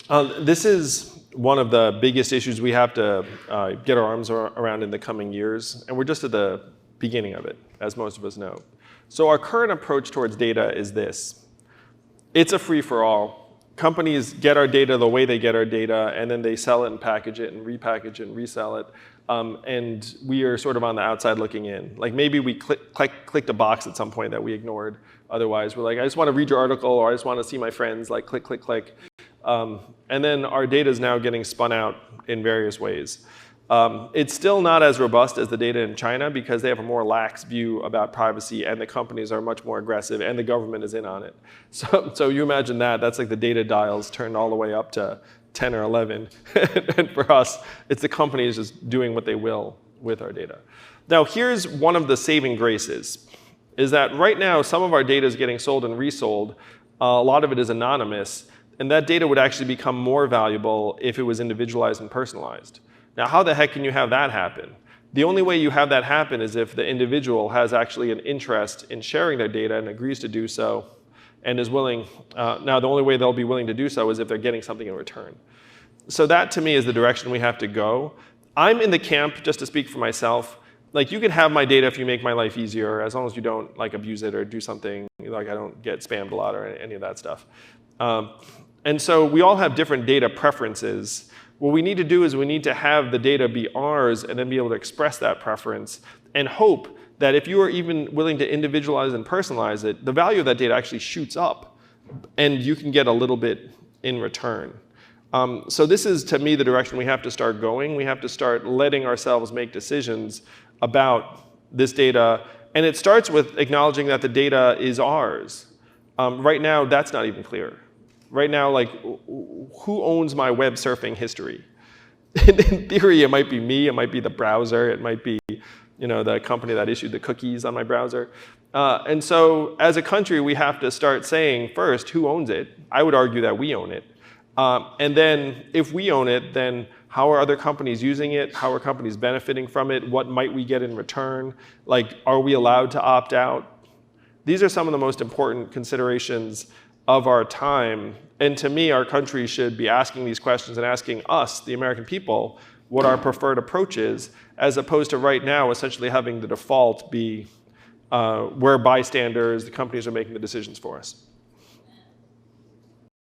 This is one of the biggest issues we have to get our arms around in the coming years, and we're just at the beginning of it, as most of us know. So our current approach towards data is this. It's a free-for-all. Companies get our data the way they get our data, and then they sell it and package it and repackage it and resell it. And we are sort of on the outside looking in. Like maybe we clicked a box at some point that we ignored. Otherwise, we're like, I just want to read your article, or I just want to see my friends, like click, click, click. And then our data is now getting spun out in various ways. It's still not as robust as the data in China because they have a more lax view about privacy, and the companies are much more aggressive, and the government is in on it. So you imagine that. That's like the data dials turned all the way up to 10 or 11. And for us, it's the companies just doing what they will with our data. Now, here's one of the saving graces, is that right now, some of our data is getting sold and resold. A lot of it is anonymous. And that data would actually become more valuable if it was individualized and personalized. Now, how the heck can you have that happen? The only way you have that happen is if the individual has actually an interest in sharing their data and agrees to do so and is willing. Now, the only way they'll be willing to do so is if they're getting something in return. So that, to me, is the direction we have to go. I'm in the camp, just to speak for myself, like you can have my data if you make my life easier, as long as you don't like abuse it or do something, like I don't get spammed a lot or any of that stuff. And so we all have different data preferences. What we need to do is we need to have the data be ours and then be able to express that preference and hope that if you are even willing to individualize and personalize it, the value of that data actually shoots up and you can get a little bit in return. So this is, to me, the direction we have to start going. We have to start letting ourselves make decisions about this data. And it starts with acknowledging that the data is ours. Right now, that's not even clear. Right now, like, who owns my web surfing history? In theory, it might be me. It might be the browser. It might be the company that issued the cookies on my browser. And so as a country, we have to start saying, first, who owns it? I would argue that we own it. And then if we own it, then how are other companies using it? How are companies benefiting from it? What might we get in return? Like, are we allowed to opt out? These are some of the most important considerations of our time. And to me, our country should be asking these questions and asking us, the American people, what our preferred approach is, as opposed to right now essentially having the default be we're bystanders, the companies are making the decisions for us.